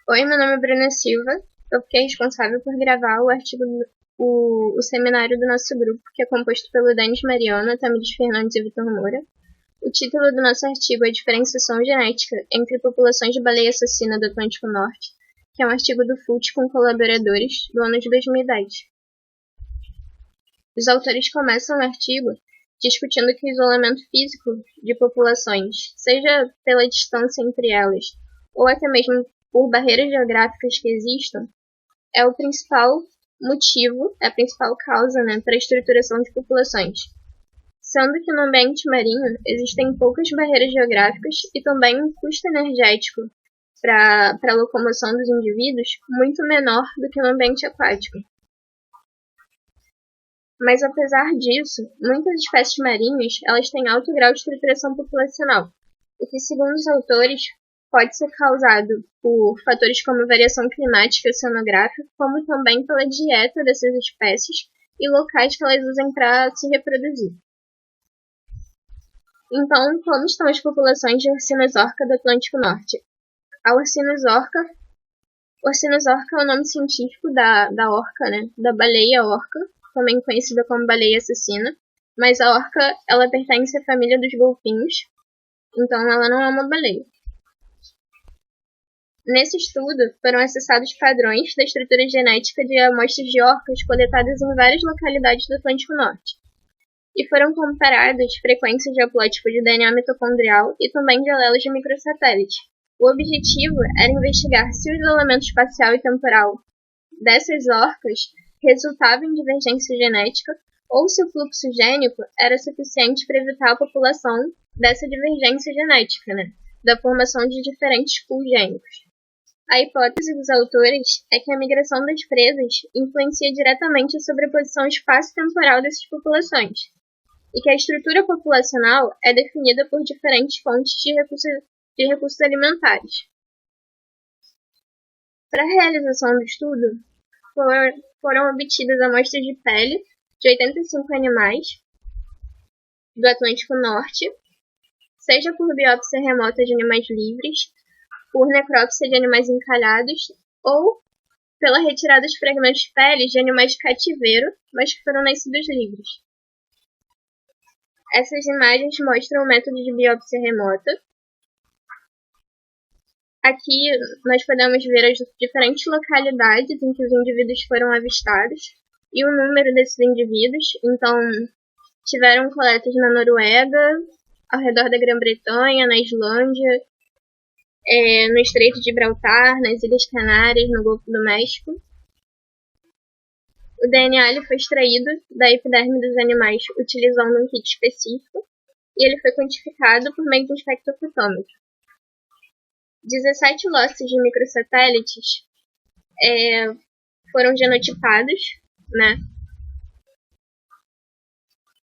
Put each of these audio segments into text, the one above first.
Oi, meu nome é Bruna Silva. Eu fiquei responsável por gravar o seminário do nosso grupo, que é composto pelo Denis Mariana, Tamires Fernandes e Vitor Moura. O título do nosso artigo é Diferenciação Genética entre Populações de Baleia Assassina do Atlântico Norte, que é um artigo do FUT com colaboradores do ano de 2010. Os autores começam o artigo discutindo que o isolamento físico de populações, seja pela distância entre elas, ou até mesmo por barreiras geográficas que existam, é o principal motivo, é a principal causa, para a estruturação de populações. Sendo que no ambiente marinho existem poucas barreiras geográficas e também um custo energético para a locomoção dos indivíduos muito menor do que no ambiente aquático. Mas apesar disso, muitas espécies marinhas elas têm alto grau de estruturação populacional, o que, segundo os autores, pode ser causado por fatores como variação climática e oceanográfica, como também pela dieta dessas espécies e locais que elas usem para se reproduzir. Então, como estão as populações de Ursinus-orca do Atlântico Norte? A Ursinus-orca é o nome científico da orca, da baleia orca, também conhecida como baleia assassina, mas a orca ela pertence à família dos golfinhos, então ela não é uma baleia. Nesse estudo, foram acessados padrões da estrutura genética de amostras de orcas coletadas em várias localidades do Atlântico Norte, e foram comparadas frequências de haplótipo de DNA mitocondrial e também de alelos de microsatélite. O objetivo era investigar se o isolamento espacial e temporal dessas orcas resultava em divergência genética ou se o fluxo gênico era suficiente para evitar a população dessa divergência genética, da formação de diferentes pools gênicos. A hipótese dos autores é que a migração das presas influencia diretamente a sobreposição espaço-temporal dessas populações, e que a estrutura populacional é definida por diferentes fontes de recursos alimentares. Para a realização do estudo, foram obtidas amostras de pele de 85 animais do Atlântico Norte, seja por biópsia remota de animais livres, por necrópsia de animais encalhados ou pela retirada de fragmentos de pele de animais de cativeiro, mas que foram nascidos livres. Essas imagens mostram o método de biópsia remota. Aqui nós podemos ver as diferentes localidades em que os indivíduos foram avistados e o número desses indivíduos. Então, tiveram coletas na Noruega, ao redor da Grã-Bretanha, na Islândia, no Estreito de Gibraltar, nas Ilhas Canárias, no Golfo do México. O DNA ele foi extraído da epiderme dos animais utilizando um kit específico e ele foi quantificado por meio de um espectrofotômetro. 17 lotes de microsatélites foram genotipados,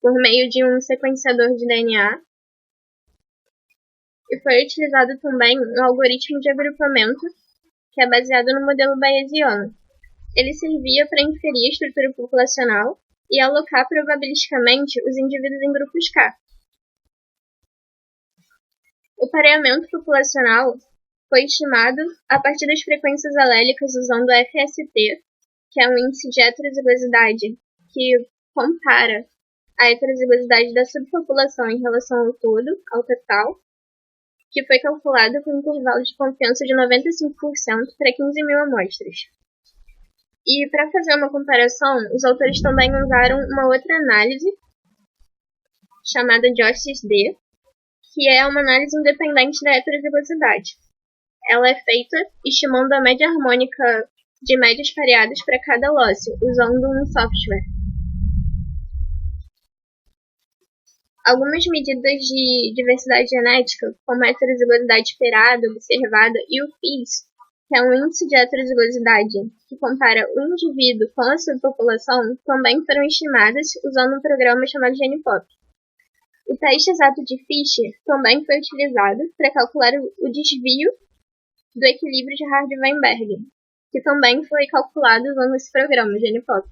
por meio de um sequenciador de DNA. E foi utilizado também um algoritmo de agrupamento que é baseado no modelo bayesiano. Ele servia para inferir a estrutura populacional e alocar probabilisticamente os indivíduos em grupos K. O pareamento populacional foi estimado a partir das frequências alélicas usando o FST, que é um índice de heterozigosidade que compara a heterozigosidade da subpopulação em relação ao todo, ao total, que foi calculado com um intervalo de confiança de 95% para 15.000 amostras. E para fazer uma comparação, os autores também usaram uma outra análise, chamada JOSIS-D, que é uma análise independente da heterozigosidade. Ela é feita estimando a média harmônica de médias pareadas para cada lote, usando um software. Algumas medidas de diversidade genética, como a heterozigosidade esperada, observada, e o FIS, que é um índice de heterozigosidade que compara um indivíduo com a sua população, também foram estimadas usando um programa chamado GenePop. O teste exato de Fisher também foi utilizado para calcular o desvio do equilíbrio de Hardy-Weinberg, que também foi calculado usando esse programa, GenePop.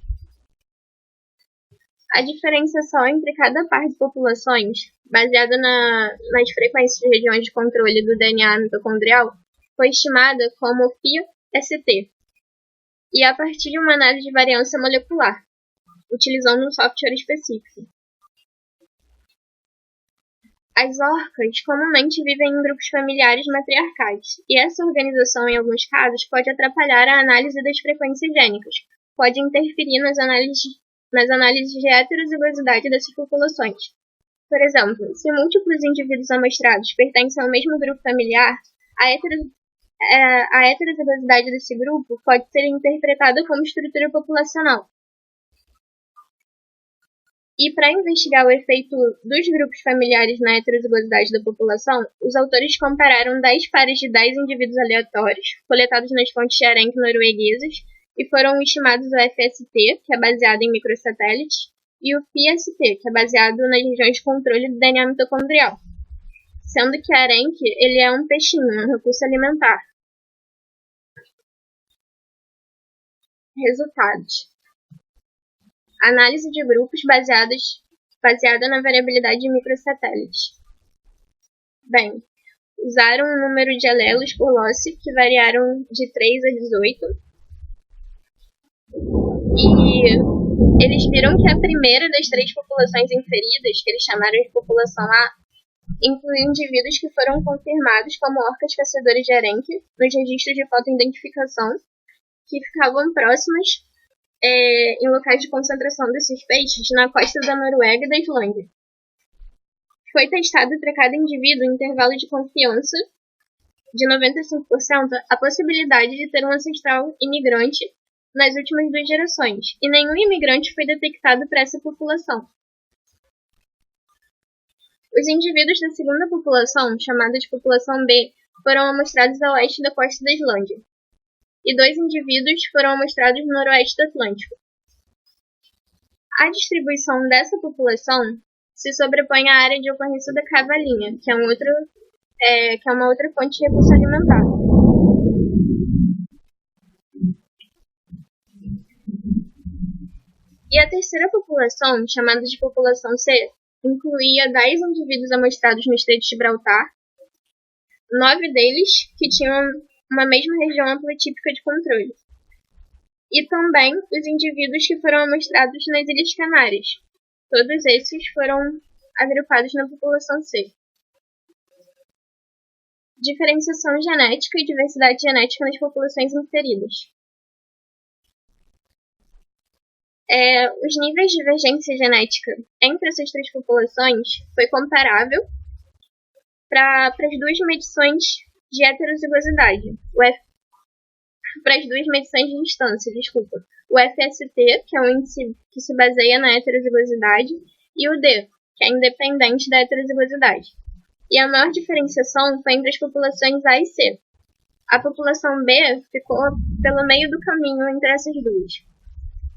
A diferenciação entre cada par de populações, baseada nas frequências de regiões de controle do DNA mitocondrial, foi estimada como phi-ST, e a partir de uma análise de variância molecular, utilizando um software específico. As orcas comumente vivem em grupos familiares matriarcais, e essa organização, em alguns casos, pode atrapalhar a análise das frequências gênicas, pode interferir nas análises de heterozigosidade dessas populações. Por exemplo, se múltiplos indivíduos amostrados pertencem ao mesmo grupo familiar, a heterozigosidade desse grupo pode ser interpretada como estrutura populacional. E para investigar o efeito dos grupos familiares na heterozigosidade da população, os autores compararam 10 pares de 10 indivíduos aleatórios, coletados nas fontes Scherenck norueguesas, e foram estimados o FST, que é baseado em microsatélites, e o PST, que é baseado nas regiões de controle do DNA mitocondrial. Sendo que Arendt, ele é um peixinho, um recurso alimentar. Resultados. Análise de grupos baseada na variabilidade de microsatélites. Bem, usaram um número de alelos por losse que variaram de 3 a 18. E eles viram que a primeira das 3 populações inferidas, que eles chamaram de população A, inclui indivíduos que foram confirmados como orcas caçadoras de Arendt nos registros de fotoidentificação, que ficavam próximas em locais de concentração desses peixes na costa da Noruega e da Islândia. Foi testado para cada indivíduo em intervalo de confiança de 95% a possibilidade de ter um ancestral imigrante nas últimas 2 gerações, e nenhum imigrante foi detectado para essa população. Os indivíduos da segunda população, chamada de população B, foram amostrados a oeste da costa da Islândia, e 2 indivíduos foram amostrados no noroeste do Atlântico. A distribuição dessa população se sobrepõe à área de ocorrência da cavalinha, que é uma outra fonte de recurso alimentar. E a terceira população, chamada de população C, incluía 10 indivíduos amostrados no Estreito de Gibraltar, 9 deles que tinham uma mesma região haplotípica de controle, e também os indivíduos que foram amostrados nas Ilhas Canárias. Todos esses foram agrupados na população C. Diferenciação genética e diversidade genética nas populações inferidas. Os níveis de divergência genética entre essas 3 populações foi comparável para as 2 medições de heterozigosidade. Para as 2 medições de distância, o FST, que é um índice que se baseia na heterozigosidade, e o D, que é independente da heterozigosidade. E a maior diferenciação foi entre as populações A e C. A população B ficou pelo meio do caminho entre essas 2.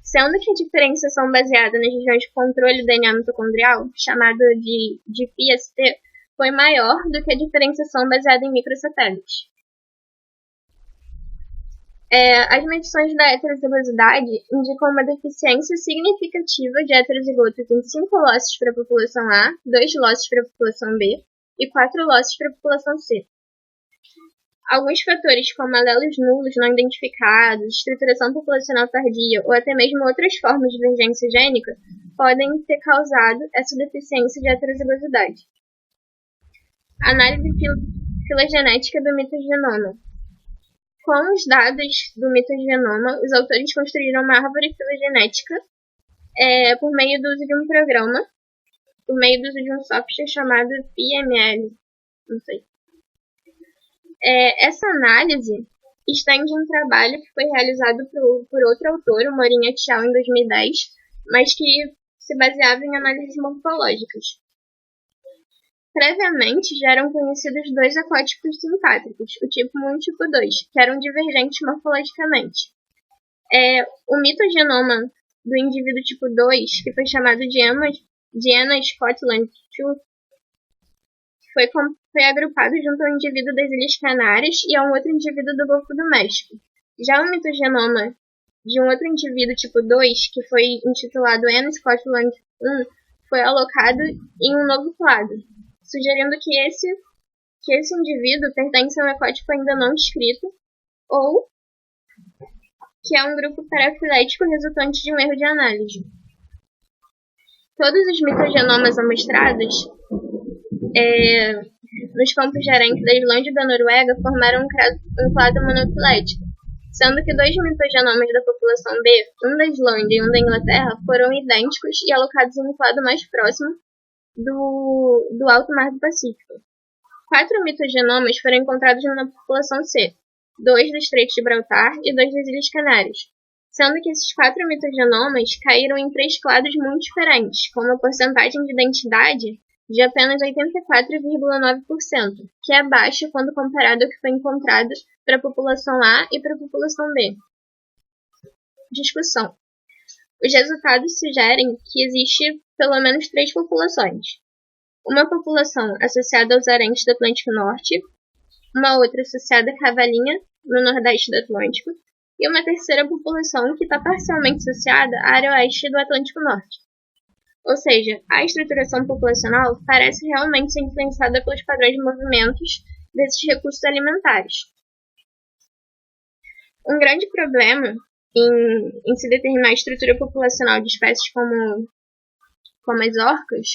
Sendo que a diferenciação baseada nas regiões de controle do DNA mitocondrial, chamada de PST, foi maior do que a diferenciação baseada em microsatélites. As medições da heterozigosidade indicam uma deficiência significativa de heterozigotos em 5 losses para a população A, 2 losses para a população B e 4 losses para a população C. Alguns fatores, como alelos nulos não identificados, estruturação populacional tardia ou até mesmo outras formas de divergência gênica, podem ter causado essa deficiência de heterozigosidade. Análise filogenética do mitogenoma. Com os dados do mitogenoma, os autores construíram uma árvore filogenética por meio do uso de um programa, por meio do uso de um software chamado PML. Essa análise estende um trabalho que foi realizado por outro autor, o Morin et al., em 2010, mas que se baseava em análises morfológicas. Previamente, já eram conhecidos 2 haplotípicos sintátricos, o tipo 1 e o tipo 2, que eram divergentes morfologicamente. O mitogenoma do indivíduo tipo 2, que foi chamado de Anna Scotland II, foi agrupado junto ao indivíduo das Ilhas Canárias e a um outro indivíduo do Golfo do México. Já o mitogenoma de um outro indivíduo tipo 2, que foi intitulado Anna Scotland I, foi alocado em um novo clado, sugerindo que esse que esse indivíduo pertence a um ecótipo ainda não descrito ou que é um grupo parafilético resultante de um erro de análise. Todos os mitogenomas amostrados nos campos de arenque da Islândia e da Noruega formaram um clado monofilético, sendo que 2 mitogenomas da população B, um da Islândia e um da Inglaterra, foram idênticos e alocados em um clado mais próximo do alto mar do Pacífico. 4 mitogenomas foram encontrados na população C, 2 do Estreito de Gibraltar e 2 das Ilhas Canárias, sendo que esses 4 mitogenomas caíram em 3 clados muito diferentes, com uma porcentagem de identidade de apenas 84,9%, que é baixa quando comparado ao que foi encontrado para a população A e para a população B. Discussão. Os resultados sugerem que existe pelo menos 3 populações. Uma população associada aos arenques do Atlântico Norte, uma outra associada à cavalinha, no nordeste do Atlântico, e uma terceira população que está parcialmente associada à área oeste do Atlântico Norte. Ou seja, a estruturação populacional parece realmente ser influenciada pelos padrões de movimentos desses recursos alimentares. Um grande problema em se determinar a estrutura populacional de espécies como as orcas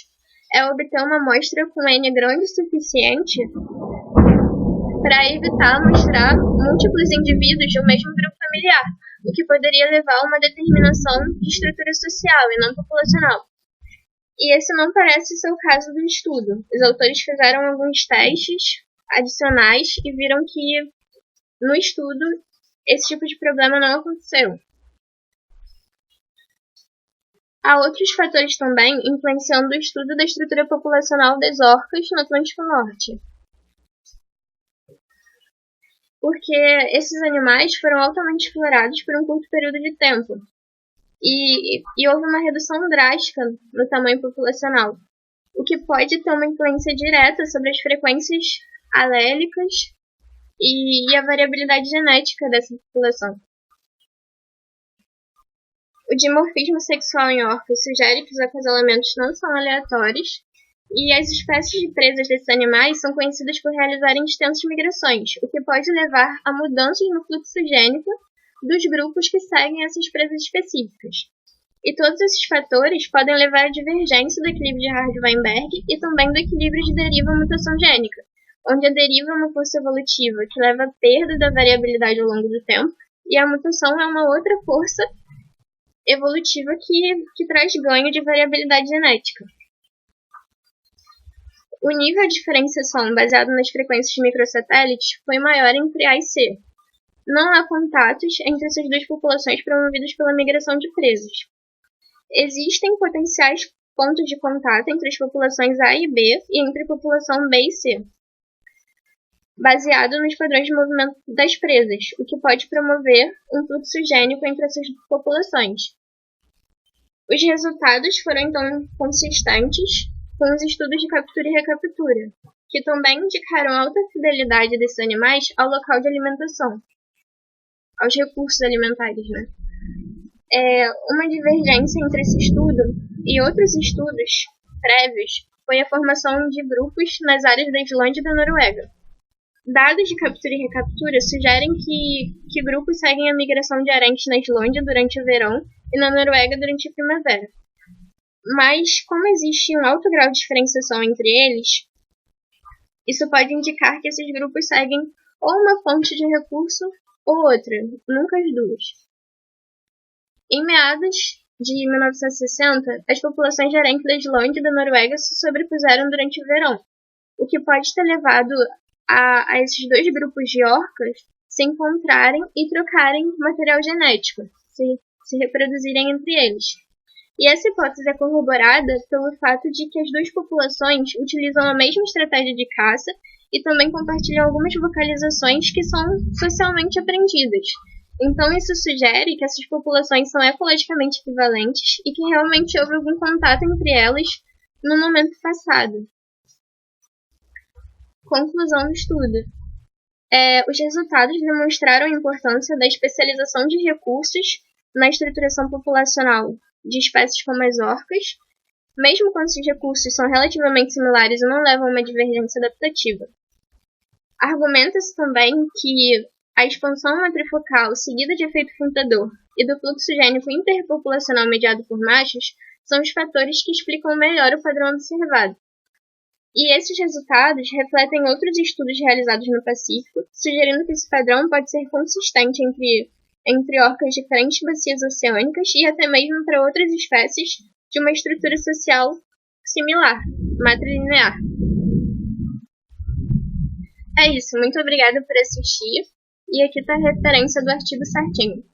é obter uma amostra com N grande o suficiente para evitar mostrar múltiplos indivíduos de um mesmo grupo familiar, o que poderia levar a uma determinação de estrutura social e não populacional. E esse não parece ser o caso do estudo. Os autores fizeram alguns testes adicionais e viram que, no estudo, esse tipo de problema não aconteceu. Há outros fatores também influenciando o estudo da estrutura populacional das orcas no Atlântico Norte. Porque esses animais foram altamente explorados por um curto período de tempo. E houve uma redução drástica no tamanho populacional, o que pode ter uma influência direta sobre as frequências alélicas e a variabilidade genética dessa população. O dimorfismo sexual em orcas sugere que os acasalamentos não são aleatórios, e as espécies de presas desses animais são conhecidas por realizarem extensas migrações, o que pode levar a mudanças no fluxo gênico dos grupos que seguem essas presas específicas. E todos esses fatores podem levar à divergência do equilíbrio de Hardy-Weinberg e também do equilíbrio de deriva-mutação gênica, onde a deriva é uma força evolutiva que leva à perda da variabilidade ao longo do tempo, e a mutação é uma outra força evolutiva que traz ganho de variabilidade genética. O nível de diferenciação baseado nas frequências de microsatélites foi maior entre A e C. Não há contatos entre essas duas populações promovidos pela migração de presas. Existem potenciais pontos de contato entre as populações A e B e entre a população B e C, baseado nos padrões de movimento das presas, o que pode promover um fluxo gênico entre essas populações. Os resultados foram então consistentes com os estudos de captura e recaptura, que também indicaram alta fidelidade desses animais ao local de alimentação, aos recursos alimentares, né? Uma divergência entre esse estudo e outros estudos prévios foi a formação de grupos nas áreas da Islândia e da Noruega. Dados de captura e recaptura sugerem que grupos seguem a migração de arenques na Islândia durante o verão e na Noruega durante a primavera. Mas, como existe um alto grau de diferenciação entre eles, isso pode indicar que esses grupos seguem ou uma fonte de recurso ou outra, nunca as duas. Em meados de 1960, as populações de arenque da Islândia e da Noruega se sobrepuseram durante o verão, o que pode ter levado a esses dois grupos de orcas se encontrarem e trocarem material genético, se reproduzirem entre eles. E essa hipótese é corroborada pelo fato de que as duas populações utilizam a mesma estratégia de caça e também compartilham algumas vocalizações que são socialmente aprendidas. Então isso sugere que essas populações são ecologicamente equivalentes e que realmente houve algum contato entre elas no momento passado. Conclusão do estudo. Os resultados demonstraram a importância da especialização de recursos na estruturação populacional de espécies como as orcas, mesmo quando esses recursos são relativamente similares e não levam a uma divergência adaptativa. Argumenta-se também que a expansão matrifocal seguida de efeito fundador e do fluxo gênico interpopulacional mediado por machos são os fatores que explicam melhor o padrão observado. E esses resultados refletem outros estudos realizados no Pacífico, sugerindo que esse padrão pode ser consistente entre orcas de diferentes bacias oceânicas e até mesmo para outras espécies de uma estrutura social similar, matrilinear. É isso, muito obrigada por assistir, e aqui está a referência do artigo certinho.